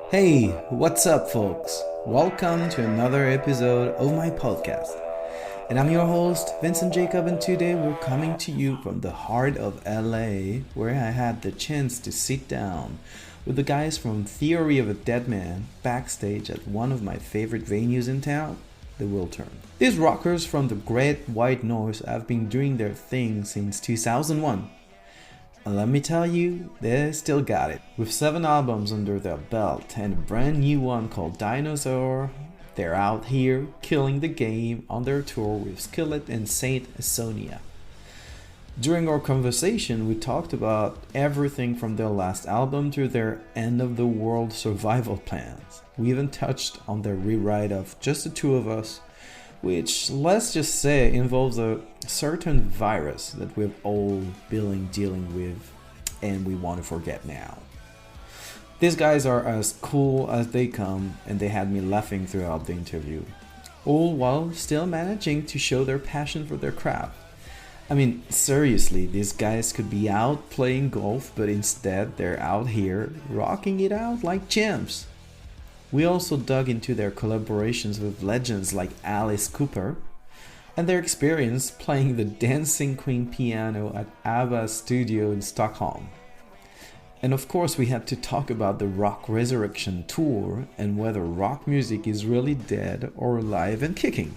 Hey, what's up, folks? Welcome to another episode of my podcast. And I'm your host, Vincent Jacob, and today we're coming to you from the heart of LA, where I had the chance to sit down with the guys from Theory of a Deadman backstage at one of my favorite venues in town, the Wiltern. These rockers from the Great White North have been doing their thing since 2001. And let me tell you, they still got it. With 7 albums under their belt and a brand new one called Dinosaur, they're out here killing the game on their tour with Skillet and Saint Asonia. During our conversation, we talked about everything from their last album to their end-of-the-world survival plans. We even touched on their rewrite of Just the Two of Us, which, let's just say, involves a certain virus that we've all been dealing with and we want to forget now. These guys are as cool as they come, and they had me laughing throughout the interview, all while still managing to show their passion for their craft. I mean, seriously, these guys could be out playing golf, but instead they're out here rocking it out like champs. We also dug into their collaborations with legends like Alice Cooper and their experience playing the Dancing Queen piano at ABBA's studio in Stockholm. And of course, we had to talk about the Rock Resurrection tour and whether rock music is really dead or alive and kicking.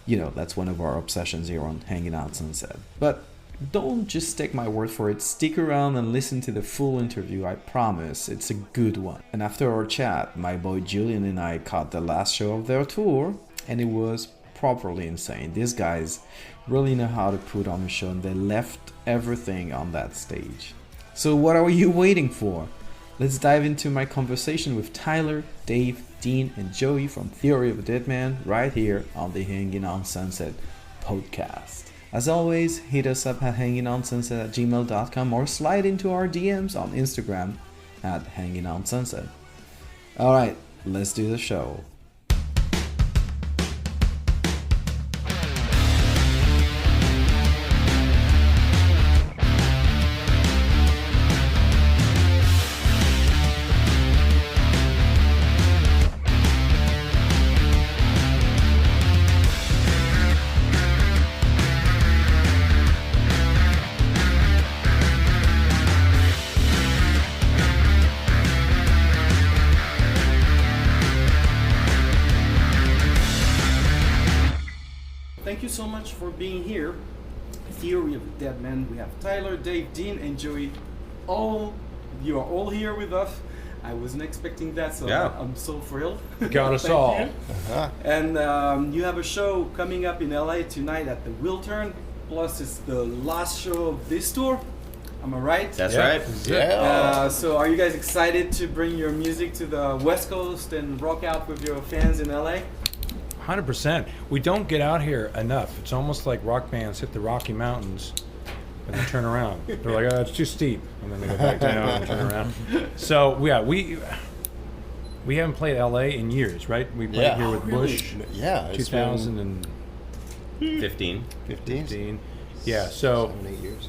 You know, that's one of our obsessions here on Hanging Out Sunset. But don't just take my word for it. Stick around and listen to the full interview. I promise it's a good one. And after our chat, my boy Julian and I caught the last show of their tour, and it was properly insane. These guys really know how to put on a show, and they left everything on that stage. So what are you waiting for? Let's dive into my conversation with Tyler, Dave, Dean, and Joey from Theory of a Deadman right here on the Hanging On Sunset podcast. As always, hit us up at hangingонsunset@gmail.com or slide into our DMs on Instagram at hangingонsunset. Alright, let's do the show. Thank you so much for being here. Theory of the Deadman. We have Tyler, Dave, Dean, and Joey. You are all here with us. I wasn't expecting that, so yeah. I'm so thrilled. Got us all. Uh-huh. And you have a show coming up in LA tonight at the Wiltern. Plus, it's the last show of this tour. Am I right? That's right. Yeah. So, are you guys excited to bring your music to the West Coast and rock out with your fans in LA? 100%. We don't get out here enough. It's almost like rock bands hit the Rocky Mountains and they turn around. They're like, oh, it's too steep. And then they go back down and turn around. So, yeah, we haven't played LA in years, right? We played here with Bush. Yeah. 2015. 15. Yeah, so 7-8 years.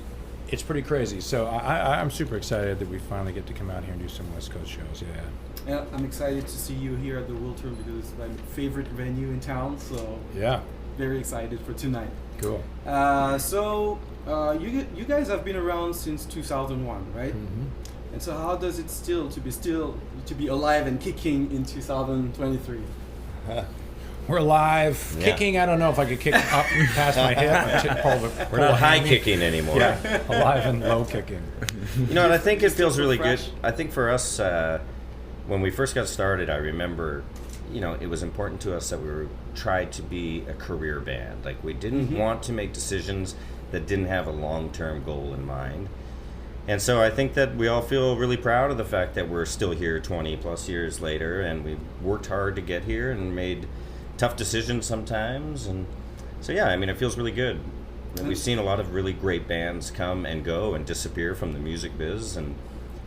It's pretty crazy. So I'm super excited that we finally get to come out here and do some West Coast shows, yeah. Yeah, I'm excited to see you here at the Wiltern because it's my favorite venue in town. So yeah, very excited for tonight. Cool. You guys have been around since 2001, right? Mm-hmm. And so how does it still to be alive and kicking in 2023? We're alive, kicking. I don't know if I could kick up past my hip. We're not high kicking anymore. Yeah, alive and low kicking. You know, and I think it feels really good. I think for us, when we first got started, I remember, you know, it was important to us that we tried to be a career band. Like, we didn't want to make decisions that didn't have a long-term goal in mind. And so I think that we all feel really proud of the fact that we're still here 20 plus years later, and we've worked hard to get here and made tough decisions sometimes. And so, yeah, I mean, it feels really good. And we've seen a lot of really great bands come and go and disappear from the music biz, and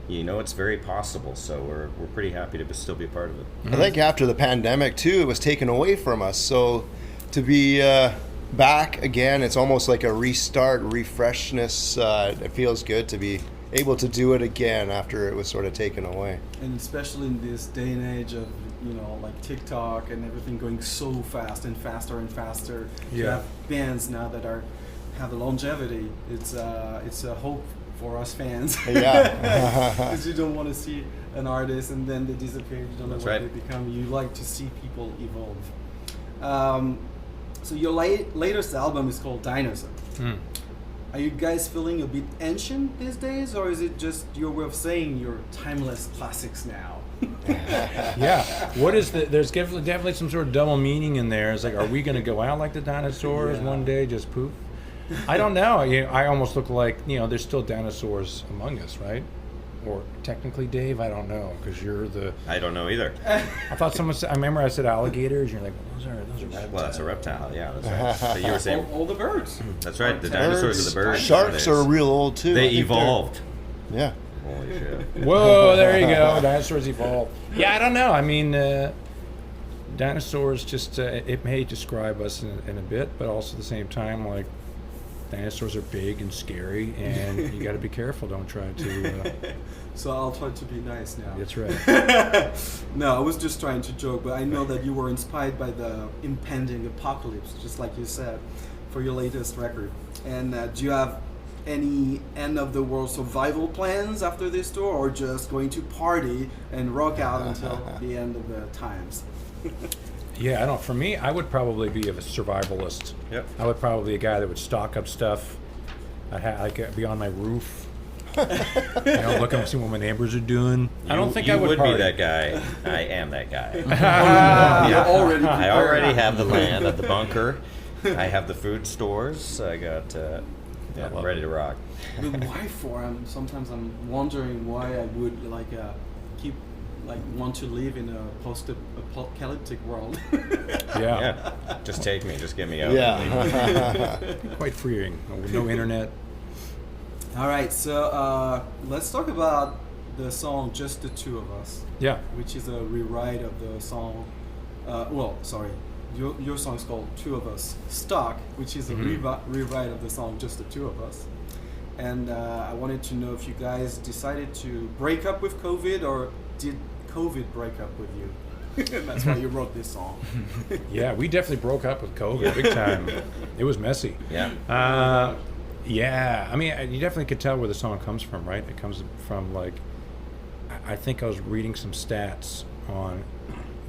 you know, it's very possible. So we're pretty happy to still be a part of it. I think after the pandemic too, it was taken away from us. So to be back again, it's almost like a restart, refreshness. It feels good to be able to do it again after it was sort of taken away. And especially in this day and age of, like TikTok and everything going so fast and faster and faster. You have bands now that have a longevity. It's a hope for us fans. Yeah. Because you don't want to see an artist and then they disappear. You don't know what they become. You like to see people evolve. So your latest album is called Dinosaur. Are you guys feeling a bit ancient these days, or is it just your way of saying you're timeless classics now? Yeah. What is there's definitely some sort of double meaning in there. It's like, are we going to go out like the dinosaurs one day, just poof? I don't know. I almost look like, there's still dinosaurs among us, right? Or technically, Dave, I don't know, because you're the... I don't know either. I thought someone said... I remember I said alligators, and you're like, well, those are reptiles. Well, that's a reptile, yeah, that's right. But you were saying... all the birds. That's right, the dinosaurs are the birds. Sharks are real old, too. They evolved. Yeah. Holy shit. Whoa, there you go. Dinosaurs evolved. Yeah, I don't know. I mean, dinosaurs just... it may describe us in a bit, but also at the same time, like, dinosaurs are big and scary, and you got to be careful. Don't try to... So I'll try to be nice now. That's right. No, I was just trying to joke, but I know that you were inspired by the impending apocalypse, just like you said, for your latest record. And do you have any end-of-the-world survival plans after this tour, or just going to party and rock out until the end of the times? Yeah, I don't. For me, I would probably be a survivalist. Yep. I would probably be a guy that would stock up stuff. I'd be on my roof. Look and see what my neighbors are doing. I don't think I would be that guy. I am that guy. You're already I already have the land at the bunker. I have the food stores. I got I'm ready to rock. But why for? Sometimes I'm wondering why I would want to live in a post-apocalyptic world. Yeah. Just take me. Just get me out. Yeah. Quite freeing. No internet. All right, so let's talk about the song "Just the Two of Us." Yeah. Which is a rewrite of the song. Your song is called "Two of Us Stuck," which is a rewrite of the song "Just the Two of Us." And I wanted to know if you guys decided to break up with COVID, or did COVID break up with you? That's why you wrote this song. Yeah, we definitely broke up with COVID big time. It was messy. Yeah. Yeah, I mean, you definitely could tell where the song comes from, right? It comes from, like, I think I was reading some stats on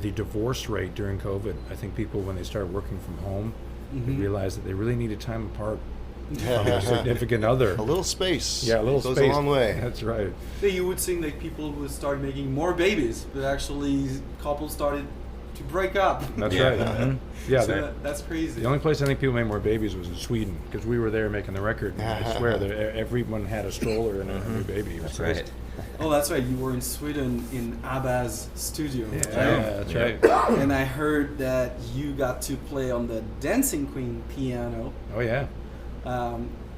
the divorce rate during COVID. I think people, when they started working from home, they realized that they really needed time apart from their significant other. A little space. Yeah, a little goes space. a long way. That's right. Yeah, you would think that people would start making more babies, but actually couples started to break up. That's right. Mm-hmm. Yeah, So that's crazy. the only place I think people made more babies was in Sweden, because we were there making the record. And I swear that everyone had a stroller and a new baby. It was That's crazy. right. Oh, that's right. You were in Sweden in ABBA's studio. Yeah, right? that's right. And I heard that you got to play on the Dancing Queen piano Oh yeah.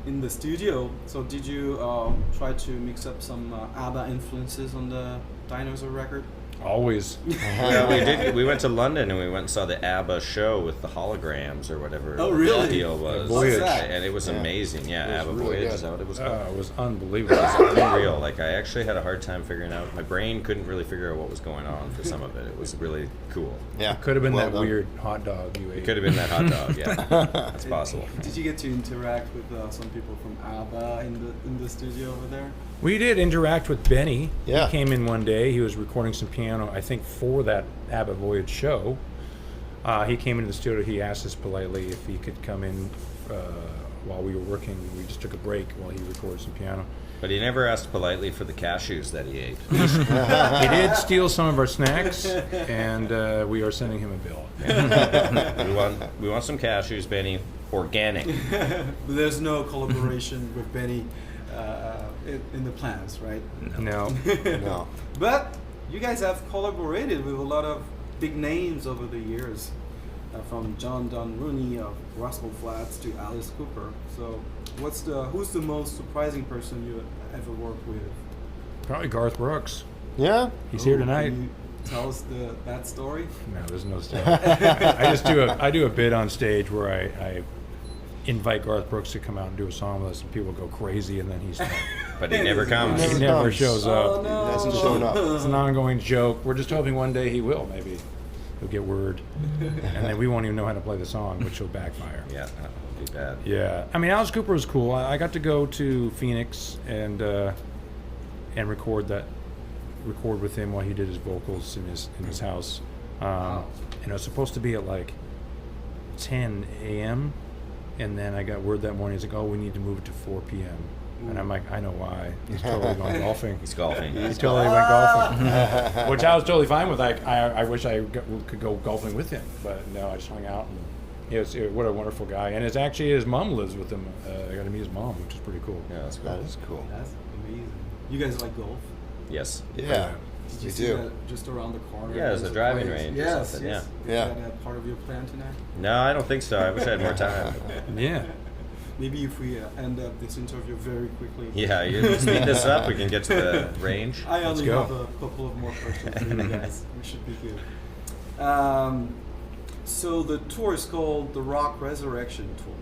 in the studio. So did you try to mix up some ABBA influences on the Dinosaur record? Always. Well, we did. We went to London and we went and saw the ABBA show with the holograms or whatever Oh, really? the deal was. Voyage. And it was amazing. Yeah, It was ABBA really Voyage good. is that what it was called? It was unbelievable. It was unreal. Like, I actually had a hard time figuring out. My brain couldn't really figure out what was going on for some of it. It was really cool. Yeah. Could have been Well that done. weird hot dog you ate. It could have been that hot dog. Yeah, that's possible. Did you get to interact with some people from ABBA in the studio over there? We did interact with Benny. Yeah. He came in one day. He was recording some piano, I think, for that ABBA Voyage show. He came into the studio. He asked us politely if he could come in while we were working. We just took a break while he recorded some piano. But he never asked politely for the cashews that he ate. He did steal some of our snacks, and we are sending him a bill. We want some cashews, Benny. Organic. But there's no collaboration with Benny in the plans, right? No. No. But you guys have collaborated with a lot of big names over the years, from John Don Rooney of Rascal Flatts to Alice Cooper. So, who's the most surprising person you ever worked with? Probably Garth Brooks. Yeah. He's here tonight. Can you tell us that story? No, there's no stuff. I do a bit on stage where invite Garth Brooks to come out and do a song with us, and people go crazy, and then he's But he never comes. he never shows up. Oh, no. He hasn't shown up. It's an ongoing joke. We're just hoping one day he will. Maybe he'll get word, and then we won't even know how to play the song, which will backfire. Yeah, that would be bad. Yeah, I mean, Alice Cooper was cool. I got to go to Phoenix and record with him while he did his vocals in his house. And it was supposed to be at like 10 a.m. And then I got word that morning. He's like, "Oh, we need to move it to 4 p.m." And I'm like, "I know why. He's totally going golfing. He's golfing. He totally went golfing," which I was totally fine with. I wish I could go golfing with him, but no, I just hung out. And what a wonderful guy. And it's actually his mom lives with him. I got to meet his mom, which is pretty cool. Yeah, that's cool. That is cool. That's amazing. You guys like golf? Yes. Yeah, Did we you see do. that just around the corner? Yeah, there's a driving range or Yes, something, yes. yeah. Is that a part of your plan tonight? No, I don't think so. I wish I had more time. Yeah. Maybe if we end up this interview very quickly. Yeah, you speed this up, we can get to the range. I only go. have a couple of more questions for you guys. We should be good. So the tour is called the Rock Resurrection Tour.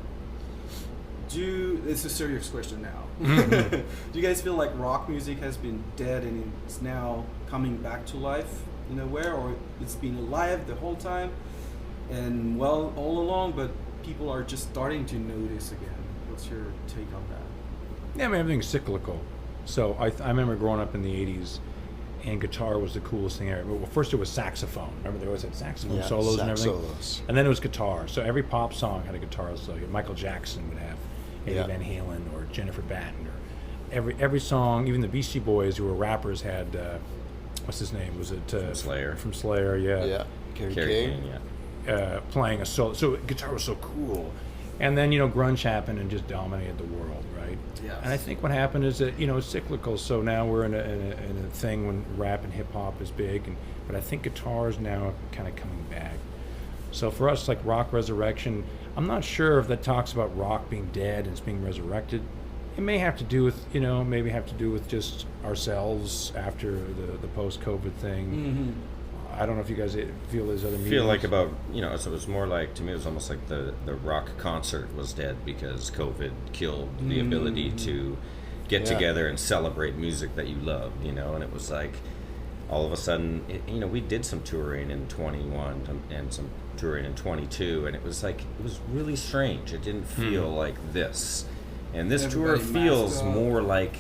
It's a serious question now. Mm-hmm. Do you guys feel like rock music has been dead and it's now coming back to life in a way, or it's been alive the whole time and well all along, but people are just starting to notice again? What's your take on that? Yeah, I mean, everything's cyclical. So I remember growing up in the 80s, and guitar was the coolest thing ever. Well, first it was saxophone. Remember, they always had saxophone solos and everything? Solos. And then it was guitar. So every pop song had a guitar solo. Michael Jackson would have Eddie Yeah. Van Halen or Jennifer Batten. Or every song, even the Beastie Boys, who were rappers, had, what's his name? Was it? From Slayer. From Slayer, yeah. Yeah. Kerry Kerry King. King, yeah. Playing a solo. So guitar was so cool. And then, grunge happened and just dominated the world, right? Yes. And I think what happened is that, it's cyclical. So now we're in a thing when rap and hip hop is big. But I think guitar is now kind of coming back. So for us, like Rock Resurrection, I'm not sure if that talks about rock being dead and it's being resurrected. It may have to do with, maybe have to do with just ourselves after the post-COVID thing. Mm-hmm. I don't know if you guys feel there's other I meanings. feel like about, so it was more like, to me, it was almost like the rock concert was dead because COVID killed the ability to get together and celebrate music that you loved, and it was like, all of a sudden, we did some touring in 21 and some touring in 22, and it was like, it was really strange. It didn't feel like this. And this tour Everybody feels masked up. more like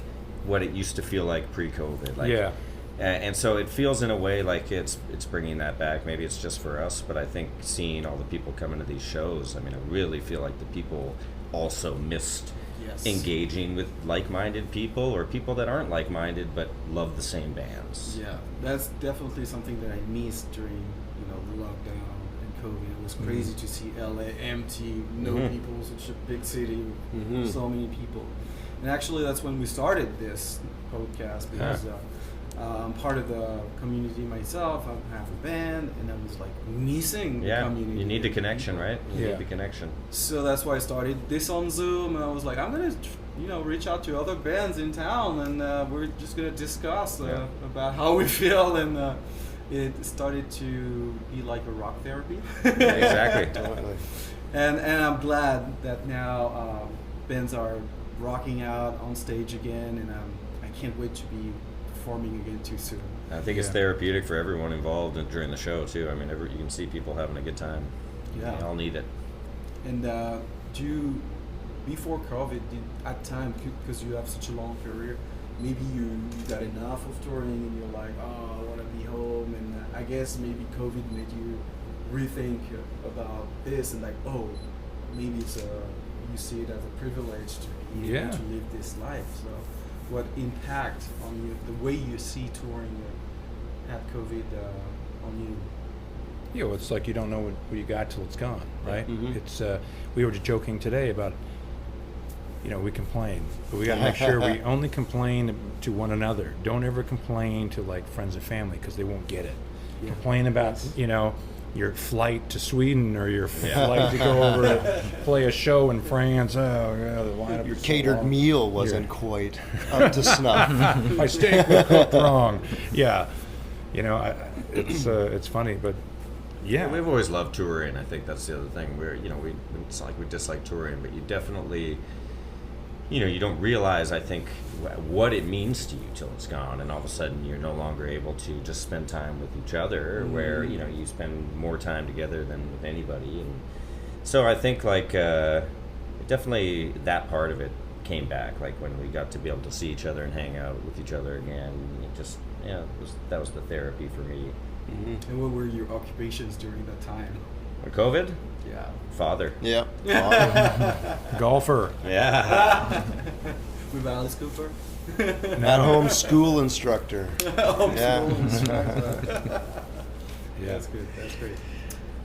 what it used to feel like pre-COVID. Like, Yeah. And so it feels in a way like it's bringing that back. Maybe it's just for us, but I think seeing all the people coming to these shows, I mean, I really feel like the people also missed Yes. engaging with like-minded people or people that aren't like-minded but love the same bands. Yeah, that's definitely something that I missed during the lockdown and COVID. It was crazy to see LA empty, no people, such a big city, so many people. And actually, that's when we started this podcast because I'm part of the community myself. I have a band, and I was like missing the Yeah, community. you need the connection, right? You Yeah. need the connection. So that's why I started this on Zoom, and I was like, I'm gonna, reach out to other bands in town, and we're just gonna discuss about how we feel, and it started to be like a rock therapy. Exactly. Totally. And I'm glad that now bands are rocking out on stage again, and I can't wait to be performing again too soon. I think it's therapeutic for everyone involved during the show too. I mean, you can see people having a good time. Yeah. They all need it. And before COVID, at time, because you have such a long career, maybe you got enough of touring and you're like, oh, I want to be home. And I guess maybe COVID made you rethink about this and like, oh, maybe you see it as a privilege to be able to live this life. So what impact on you, the way you see touring had COVID on you? Yeah, well, it's like you don't know what you got till it's gone, right? Mhm. It's we were just joking today about, we complain, but we got to make sure we only complain to one another. Don't ever complain to like friends and family because they won't get it. Yeah. Complain about your flight to Sweden or your flight to go over and play a show in France. Oh, yeah, the lineup. Your is so catered long. meal wasn't quite up to snuff. My steak was cooked wrong. Yeah, it's funny, but Yeah. We've always loved touring. I think that's the other thing. It's not like we dislike touring, but you definitely, you don't realize, I think, what it means to you till it's gone, and all of a sudden you're no longer able to just spend time with each other, where you spend more time together than with anybody. And so I think definitely that part of it came back, like when we got to be able to see each other and hang out with each other again. It just that was the therapy for me. Mm-hmm. And what were your occupations during that time? COVID? Yeah. Father. Yeah. Golfer. Yeah. With Alice Cooper? At-home school instructor. Yeah. That's good. That's great.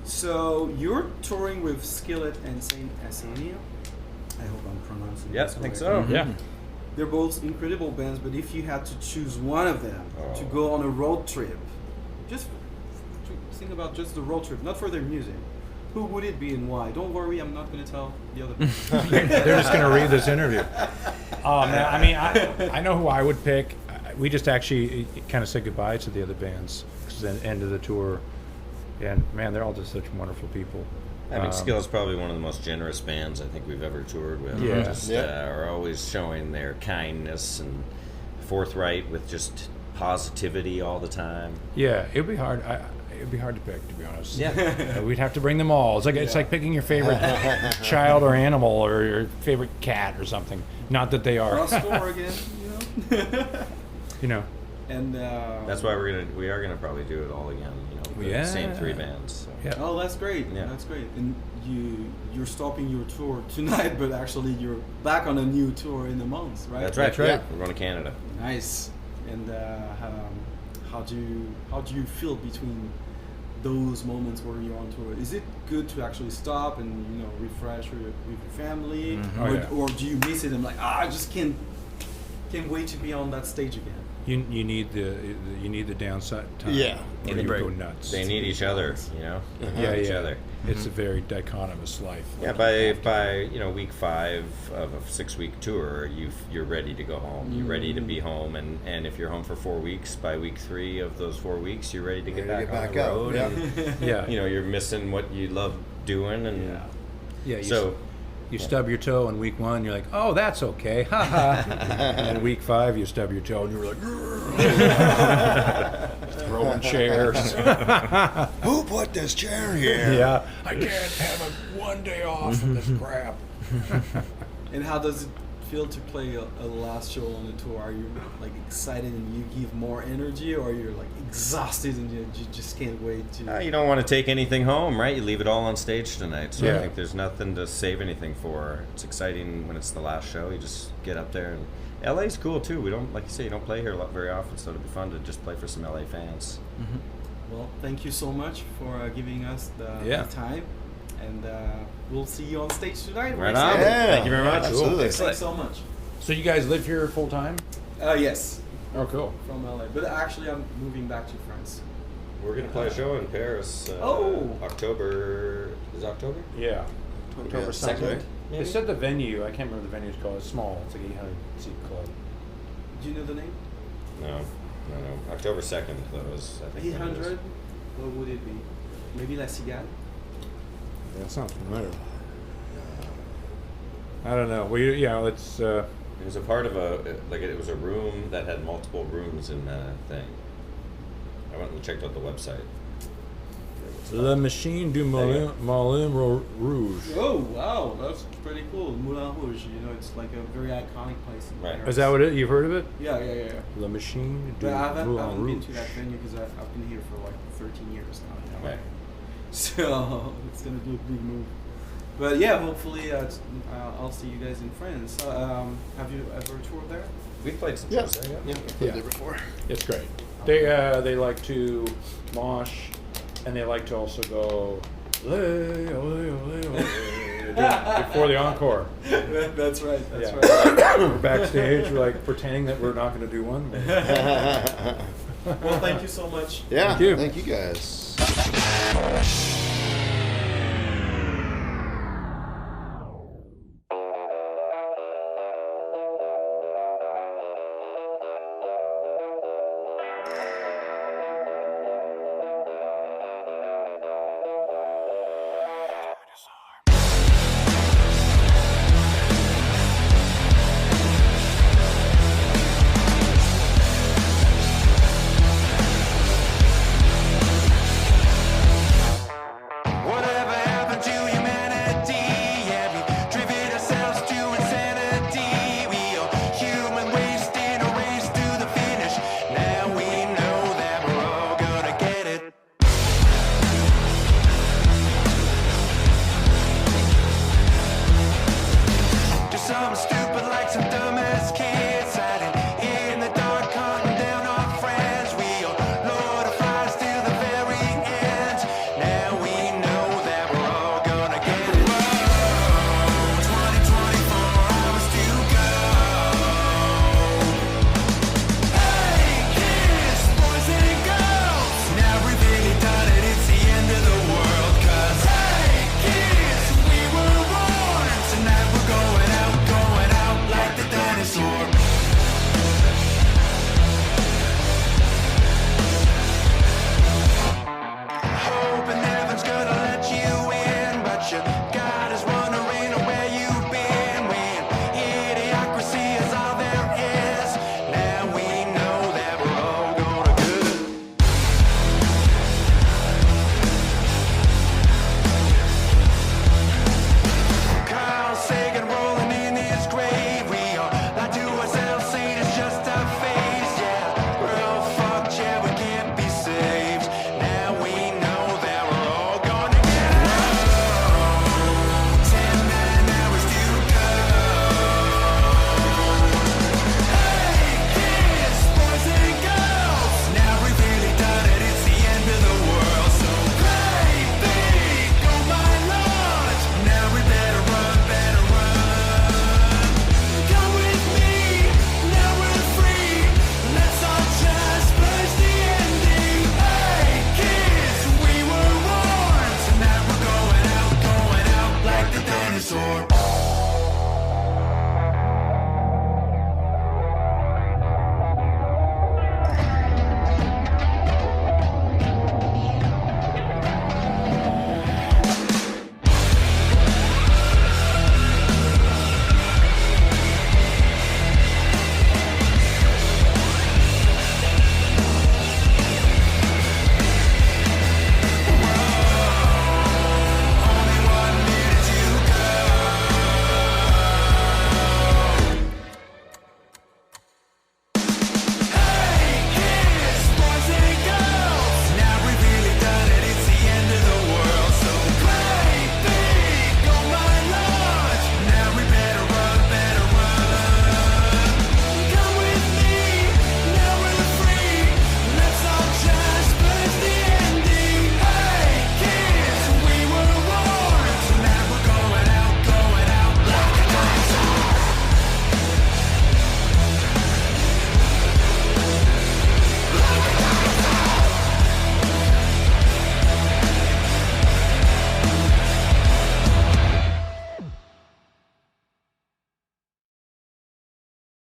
So you're touring with Skillet and Saint Asonia. I hope I'm pronouncing Yeah, I this think correctly. so. Yeah. They're both incredible bands, but if you had to choose one of them to go on a road trip, just to think about just the road trip, not for their music, who would it be and why? Don't worry, I'm not going to tell the other people. They're just going to read this interview. Man, I mean, I know who I would pick. We just actually kind of said goodbye to the other bands because the end of the tour. And, man, they're all just such wonderful people. I mean, Skill is probably one of the most generous bands I think we've ever toured with. Yeah. Just are always showing their kindness and forthright with just positivity all the time. Yeah, it'd be hard. It'd be hard to pick, to be honest. Yeah. We'd have to bring them all. It's like picking your favorite child or animal or your favorite cat or something. Not that they are. Cross-tour again, You know. And That's why we are gonna probably do it all again. The same three bands. So. Yeah. oh, that's great. Yeah. That's great. And you're stopping your tour tonight, but actually you're back on a new tour in a month, right? That's right. That's right. Yeah. We're going to Canada. Nice. And how do you feel between those moments where you're on tour? Is it good to actually stop and refresh with your family, or do you miss it and I just can't wait to be on that stage again? You need the downside time. Yeah. Or you go nuts. They need each other, Each other. It's a very dichotomous life. Yeah, by week 5 of a 6-week tour, you're ready to go home. You're ready to be home, and if you're home for 4 weeks, by week 3 of those 4 weeks, you're ready to get back on the road. Yeah. And, you're missing what you love doing, and You stub your toe in week 1, you're like, oh, that's okay, haha. And then week 5, you stub your toe, and you're like, throwing chairs. Who put this chair here? Yeah, I can't have one day off from this crap. And how does it feel to play a last show on the tour? Are you excited and you give more energy, or you're exhausted and you just can't wait to? you don't want to take anything home, right? You leave it all on stage tonight, so Yeah. I think there's nothing to save anything for. It's exciting when it's the last show. You just get up there, and LA's cool too. We don't, like you say, you don't play here very often, so it'll be fun to just play for some LA fans. Well, thank you so much for giving us the time, and we'll see you on stage tonight. Right on. Yeah. Thank you very much. Absolutely. Thanks so much. So you guys live here full time? Yes, Oh, cool. from LA, but actually I'm moving back to France. We're gonna play a show in Paris. October. Is it October? Yeah. October Second. They said the venue, I can't remember the venue's called. It's small. It's like 800 seat club. Do you know the name? No. October 2nd. That was, I think. 800. What would it be? Maybe La Cigale. That sounds familiar. I don't know. Well, it's. It was a part of it was a room that had multiple rooms in the thing. I went and checked out the website. La Machine du Moulin Rouge. Oh wow, that's pretty cool. Moulin Rouge. It's like a very iconic place in Right. Paris. Is that what you've heard of it? Yeah. La Machine du But I haven't Moulin been Rouge. to that venue because I've been here for 13 years now. Right. So it's gonna be a big move. But yeah, hopefully I'll see you guys in France. Have you ever toured there? We played some Yeah. shows there. Yeah. Played there before. It's great. They like to mosh, and they like to also go "Olé, olé, olé, olé," before the encore. That's right. That's Yeah. right. We're backstage, we're pretending that we're not going to do one. Well, thank you so much. Yeah. Thank you. Thank you guys.